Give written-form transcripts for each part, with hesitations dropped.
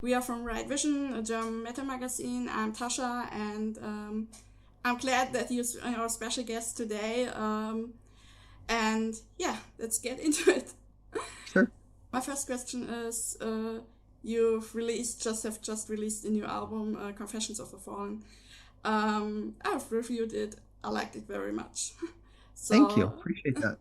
We are from Riot Vision, a German metal magazine. I'm Tascha, and I'm glad that you're our special guest today. And yeah, let's get into it. Sure. My first question is: you've have just released a new album, Confessions of the Fallen. I've reviewed it. I liked it very much. Thank you. So, Appreciate that.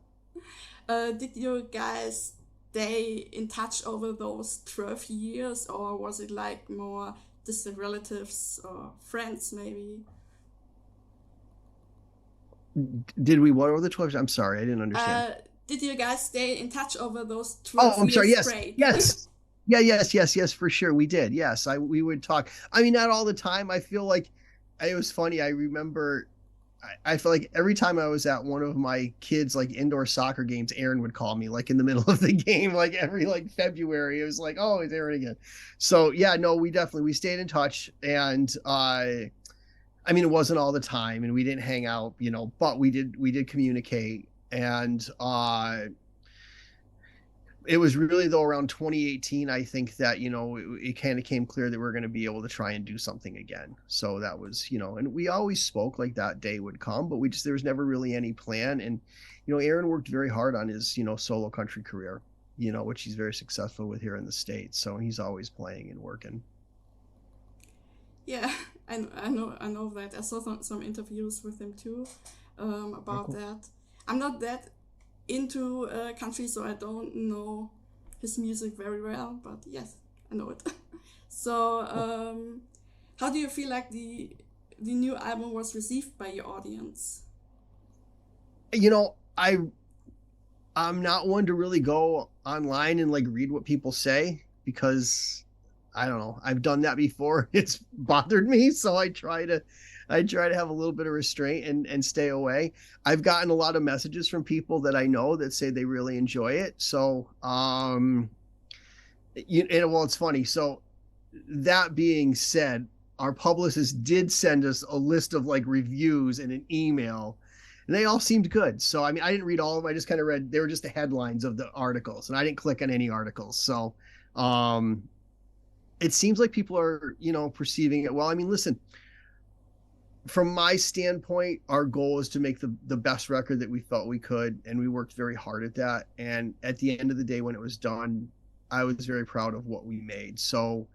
did you guys stay in touch over those 12 years, or was it like more distant relatives or friends, maybe? Did we what over the 12? I'm sorry, I didn't understand. Uh, did you guys stay in touch over those Oh, 12 I'm sorry. years Yes. straight? Yes. Yeah, yes, for sure. We did. Yes. We would talk. I mean, not all the time. I feel like it was funny. I remember I feel like every time I was at one of my kids' like indoor soccer games, Aaron would call me like in the middle of the game, like every like February. It was like, oh, it's Aaron again. So yeah, no, we stayed in touch, and I mean, it wasn't all the time, and we didn't hang out, but we did communicate, and it was really though around 2018, I think that it kind of came clear that we are going to be able to try and do something again. So that was, and we always spoke like that day would come, but there was never really any plan. And Aaron worked very hard on his solo country career, which he's very successful with here in the States. So he's always playing and working. Yeah, I know that. I saw some interviews with him too, Oh, about cool. that. I'm not that into country, so I don't know his music very well, but yes, I know it. So, how do you feel like the new album was received by your audience? you know i I'm not one to really go online and like read what people say, because I don't know. I've done that before. It's bothered me, so I try to have a little bit of restraint and stay away. I've gotten a lot of messages from people that I know that say they really enjoy it. So, well, it's funny. So, that being said, our publicist did send us a list of like reviews in an email, and they all seemed good. So I mean, I didn't read all of them. I just kind of read, they were just the headlines of the articles, and I didn't click on any articles. So um it seems like people are perceiving it well. I mean, listen, from my standpoint, our goal is to make the best record that we felt we could, and we worked very hard at that. And at the end of the day, when it was done, I was very proud of what we made. So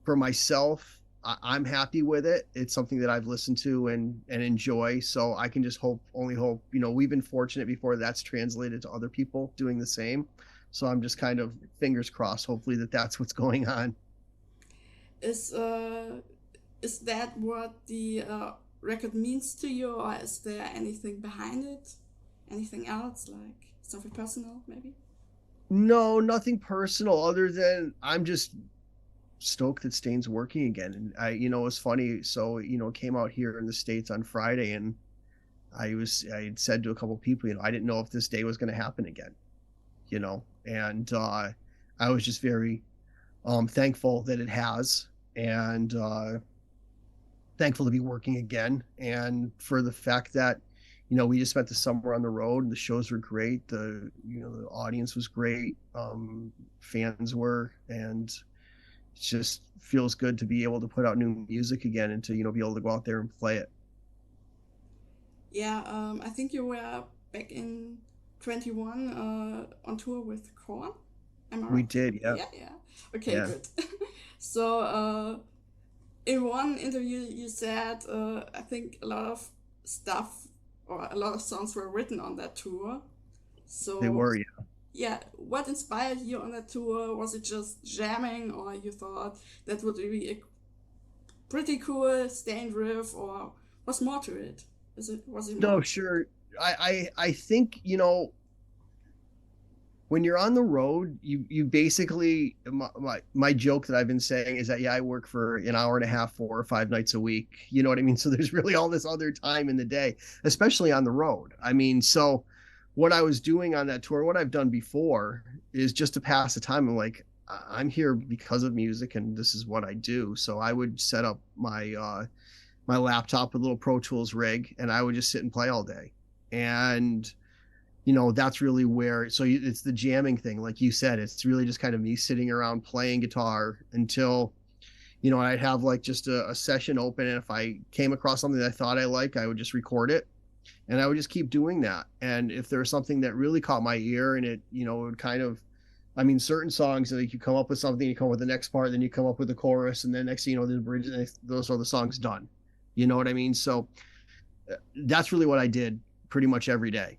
for myself, I'm happy with it. It's something that I've listened to and enjoy. So I can just only hope. We've been fortunate before that's translated to other people doing the same. So I'm just kind of fingers crossed. Hopefully that's what's going on. Is uh, is that what the record means to you, or is there anything behind it? Anything else, like something personal, maybe? No, nothing personal other than I'm just stoked that Stain's working again. And it was funny. So, it came out here in the States on Friday, and I had said to a couple of people, I didn't know if this day was going to happen again, and I was just very thankful that it has, and thankful to be working again, and for the fact that we just spent the summer on the road, and the shows were great, the audience was great, fans were, and it just feels good to be able to put out new music again, and to be able to go out there and play it. Yeah, I think you were back in 21 on tour with Korn. Am I We right? did, yeah. Yeah, yeah. Okay, Yeah. good. So, in one interview, you said, I think a lot of stuff or a lot of songs were written on that tour. They So, were, yeah. yeah, what inspired you on that tour? Was it just jamming, or you thought that would be a pretty cool Stained riff, or was more to it? Was it No, more? sure. I think, when you're on the road, you basically, my joke that I've been saying is that, yeah, I work for an hour and a half, 4 or 5 nights a week. You know what I mean? So there's really all this other time in the day, especially on the road. I mean, so what I was doing on that tour, what I've done before, is just to pass the time. I'm like, I'm here because of music, and this is what I do. So I would set up my laptop with a little Pro Tools rig, and I would just sit and play all day. And that's really where, so it's the jamming thing. Like you said, it's really just kind of me sitting around playing guitar until, I'd have like just a session open. And if I came across something that I thought I like, I would just record it. And I would just keep doing that. And if there was something that really caught my ear and it, would kind of, certain songs, like you come up with something, you come up with the next part, then you come up with the chorus, and then next thing you know, the bridge, those are the songs done. You know what I mean? So that's really what I did pretty much every day.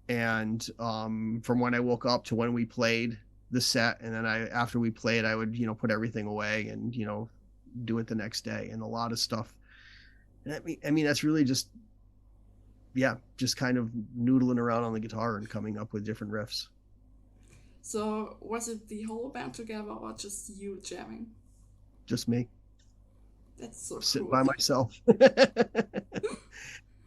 And from when I woke up to when we played the set, and then after we played, I would, put everything away and, do it the next day. And a lot of stuff. That's really just kind of noodling around on the guitar and coming up with different riffs. So was it the whole band together or just you jamming? Just me. That's so Sitting cool. by myself.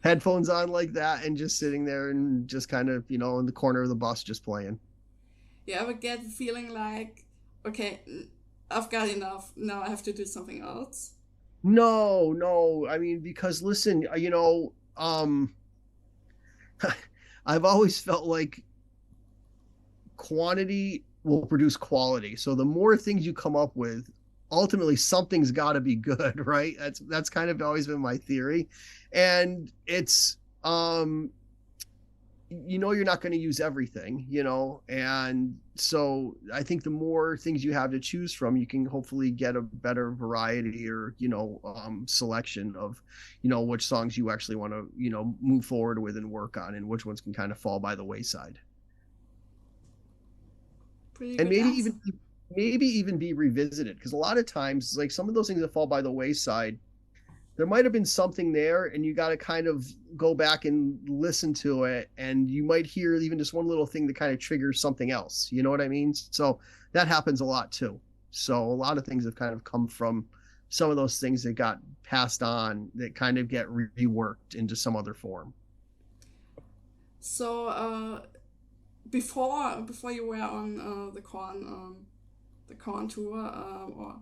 Headphones on like that and just sitting there and just kind of, in the corner of the bus just playing. You ever get the feeling like, okay, I've got enough, now I have to do something else? No. Because listen, I've always felt like quantity will produce quality. So the more things you come up with, ultimately something's got to be good, right? That's kind of always been my theory. And it's you're not going to use everything, and so I think the more things you have to choose from, you can hopefully get a better variety or selection of which songs you actually want to move forward with and work on, and which ones can kind of fall by the wayside. And maybe even be revisited, because a lot of times, like, some of those things that fall by the wayside, there might have been something there, and you got to kind of go back and listen to it, and you might hear even just one little thing that kind of triggers something else. You know what I mean? So that happens a lot too. So a lot of things have kind of come from some of those things that got passed on that kind of get reworked into some other form. So before you were on the Korn tour, or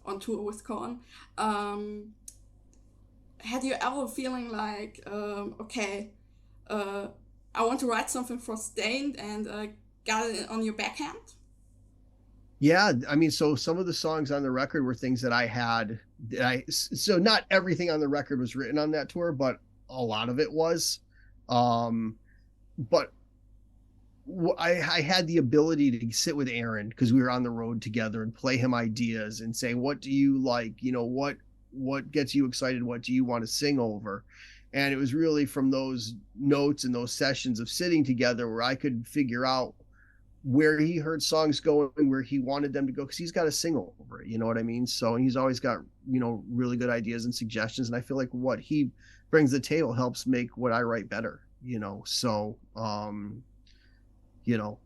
on tour with Korn, had you ever feeling like, okay, I want to write something for Staind, and got it on your backhand? Yeah, so some of the songs on the record were things that I had. So not everything on the record was written on that tour, but a lot of it was. But I had the ability to sit with Aaron, because we were on the road together, and play him ideas and say, what do you like? What gets you excited? What do you want to sing over? And it was really from those notes and those sessions of sitting together where I could figure out where he heard songs going, where he wanted them to go, because he's got to sing over it. You know what I mean? So, and he's always got, really good ideas and suggestions. And I feel like what he brings to the table helps make what I write better, So,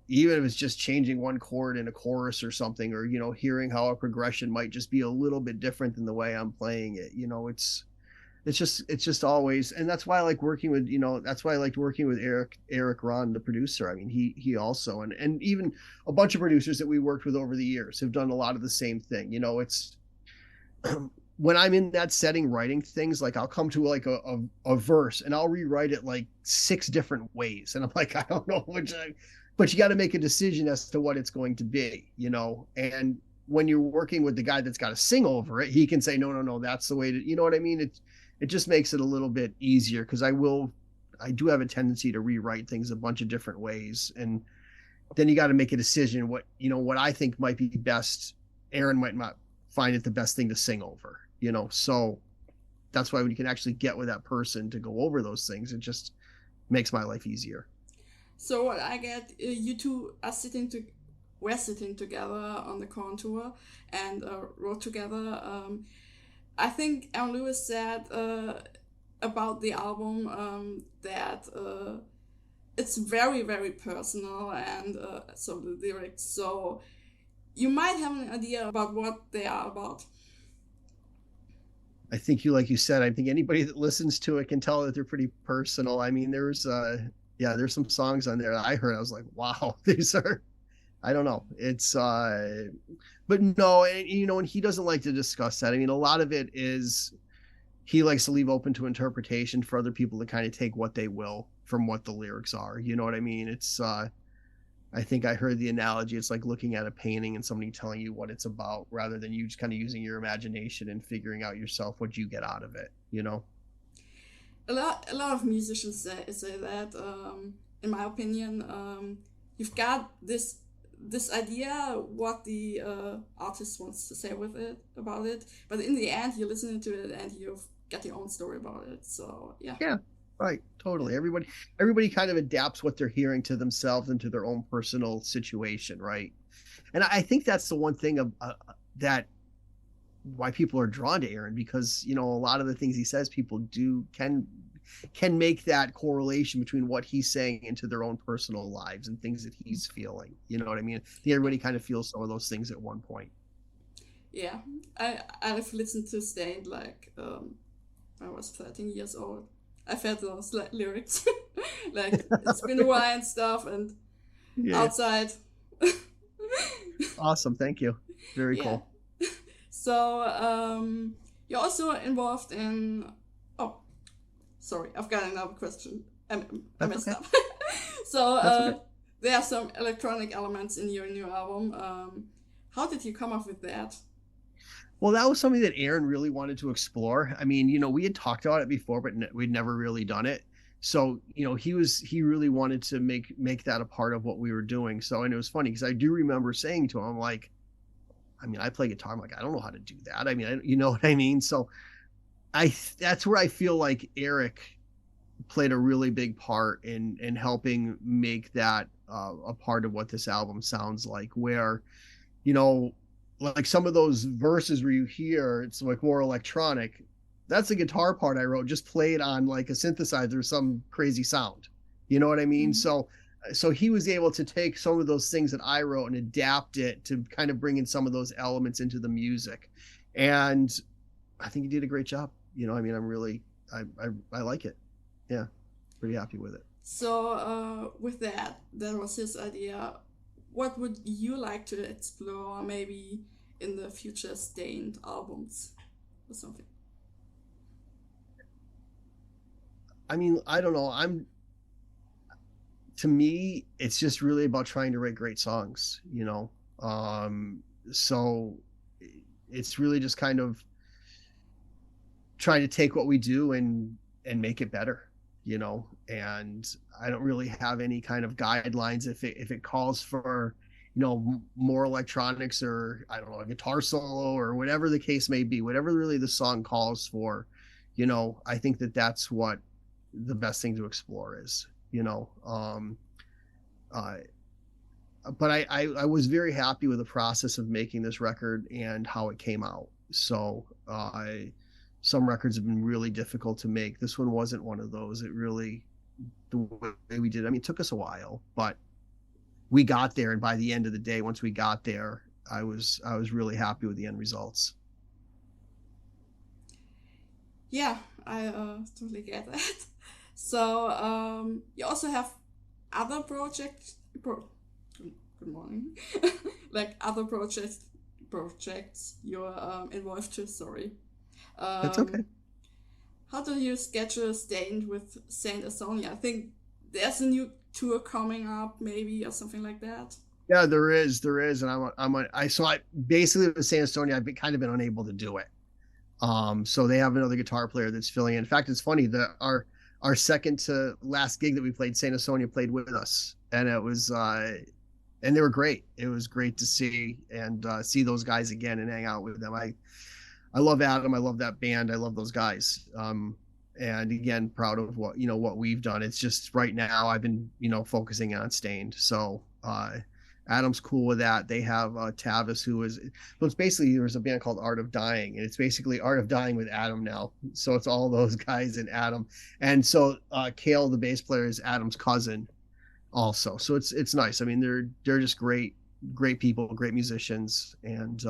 even if it's just changing one chord in a chorus or something, or, hearing how a progression might just be a little bit different than the way I'm playing it, it's just always, and that's why I like working with, that's why I liked working with Eric Ron, the producer. He also, and even a bunch of producers that we worked with over the years have done a lot of the same thing. It's when I'm in that setting writing things, like I'll come to like a verse and I'll rewrite it like 6 different ways. And I'm like, I don't know but you got to make a decision as to what it's going to be, and when you're working with the guy that's got to sing over it, he can say, no, that's the way to, you know what I mean? It just makes it a little bit easier, because I do have a tendency to rewrite things a bunch of different ways. And then you got to make a decision what I think might be best. Aaron might not find it the best thing to sing over, so that's why when you can actually get with that person to go over those things, it just makes my life easier. So what I get, you two are we're sitting together on the Korn tour and wrote together. I think Aaron Lewis said about the album that it's very, very personal, and so the lyrics. So you might have an idea about what they are about. I think like you said, I think anybody that listens to it can tell that they're pretty personal. There's some songs on there that I heard. I was like, wow, these are, I don't know. It's, but no, and he doesn't like to discuss that. A lot of it is he likes to leave open to interpretation for other people to kind of take what they will. from what the lyrics are. You know what I mean? It's I think I heard the analogy. It's like looking at a painting and somebody telling you what it's about, rather than you just kind of using your imagination and figuring out yourself what you get out of it. You know? A lot of musicians say that. In my opinion, you've got this idea what the artist wants to say with it about it, but in the end you're listening to it and you've got your own story about it. So yeah, right, totally. Everybody kind of adapts what they're hearing to themselves and to their own personal situation, right? And I think that's the one thing of that why people are drawn to Aaron, because a lot of the things he says, people can make that correlation between what he's saying into their own personal lives and things that he's feeling. You know what I mean? I think everybody kind of feels some of those things at one point. Yeah, I've listened to Staind like I was 13 years old. I've had those lyrics like it's been a while and stuff, and outside. Awesome, thank you. Very cool. So you're also involved in. Oh, sorry, I've got another question. I messed up. So there are some electronic elements in your new album. How did you come up with that? Well, that was something that Aaron really wanted to explore. I mean, we had talked about it before, but we'd never really done it. So, he really wanted to make that a part of what we were doing. So, and it was funny because I do remember saying to him, like, I mean, I play guitar. I'm like, I don't know how to do that. I mean, you know what I mean? So that's where I feel like Eric played a really big part in helping make that a part of what this album sounds like, where, like some of those verses where you hear it's like more electronic, that's the guitar part I wrote, just played on like a synthesizer, some crazy sound. You know what I mean? Mm-hmm. So he was able to take some of those things that I wrote and adapt it to kind of bring in some of those elements into the music. And I think he did a great job. I mean, I'm really, I like it. Yeah. Pretty happy with it. So with that was his idea. What would you like to explore maybe in the future Staind albums or something? I mean, I don't know. To me, it's just really about trying to write great songs, so it's really just kind of trying to take what we do and make it better, and I don't really have any kind of guidelines. If it calls for, more electronics, or I don't know, a guitar solo or whatever the case may be, whatever really the song calls for, I think that's what the best thing to explore is, but I was very happy with the process of making this record and how it came out. So some records have been really difficult to make. This one wasn't one of those. It really, the way we did it, I mean, it took us a while, but we got there. And by the end of the day, once we got there, I was really happy with the end results. Yeah, I totally get that. So you also have other projects. Good morning. Like other projects you're involved to. Sorry. That's okay. How do you schedule Staind with Saint Asonia? I think there's a new tour coming up, maybe, or something like that. Yeah, there is, and I basically with Saint Asonia, I've kind of been unable to do it. So they have another guitar player that's filling in. In fact, it's funny that our second to last gig that we played, Saint Asonia played with us, and it was and they were great. It was great to see those guys again and hang out with them. I love Adam. I love that band. I love those guys. And again, proud of what we've done. It's just right now I've been, focusing on Staind. So, Adam's cool with that. They have Tavis, it's basically, there's a band called Art of Dying, and it's basically Art of Dying with Adam now. So it's all those guys and Adam. And so Kale, the bass player, is Adam's cousin also. So it's nice. I mean, they're just great people, great musicians. And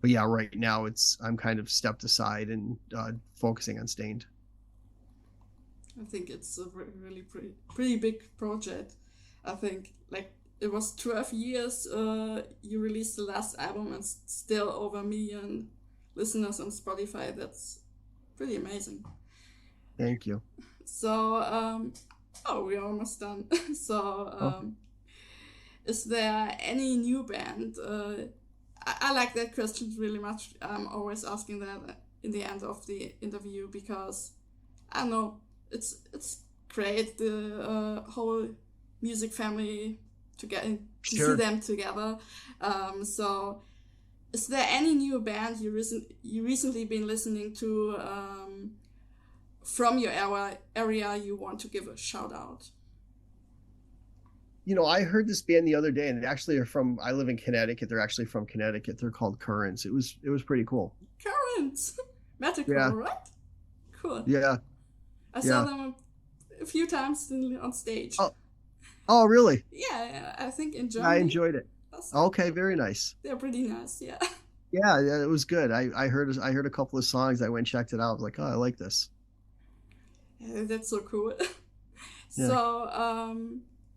but yeah, right now I'm kind of stepped aside and focusing on Staind. I think it's a really pretty big project. I think like it was 12 years you released the last album and still over 1 million listeners on Spotify. That's pretty amazing. Thank you. So Oh, we're almost done. So, Okay. is there any new band? I like that question really much. I'm always asking that in the end of the interview because I don't know, it's great the whole music family to get to see Sure. them together. So, is there any new band you recently been listening to from your area you want to give a shout out? I heard this band the other day, and they actually are from. I live in Connecticut. They're actually from Connecticut. They're called Currents. It was pretty cool. Currents, Yeah, Metalcore, right? Cool. yeah, I saw yeah. them a few times on stage. Oh, oh, really? Yeah, I think in I Germany. enjoyed it. Okay, very nice. They're pretty nice. Yeah. Yeah, yeah, it was good. I heard a couple of songs. I went and checked it out. I was like, oh, I like this. Yeah, that's so cool. Yeah. So,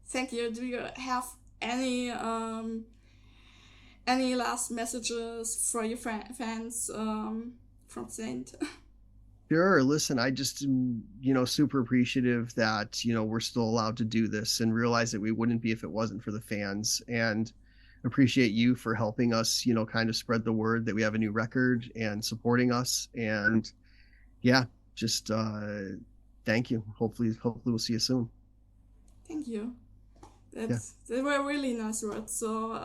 thank you. Do you have any last messages for your fans from Saint? Sure. Listen, I just am, super appreciative that, we're still allowed to do this and realize that we wouldn't be if it wasn't for the fans, and appreciate you for helping us, kind of spread the word that we have a new record and supporting us. And yeah, just thank you. Hopefully we'll see you soon. Thank you. Yeah. They were really nice words. So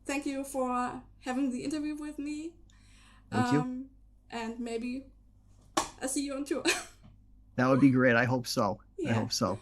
thank you for having the interview with me. Thank you. And maybe I'll see you on tour. That would be great. I hope so. I Yeah. hope so.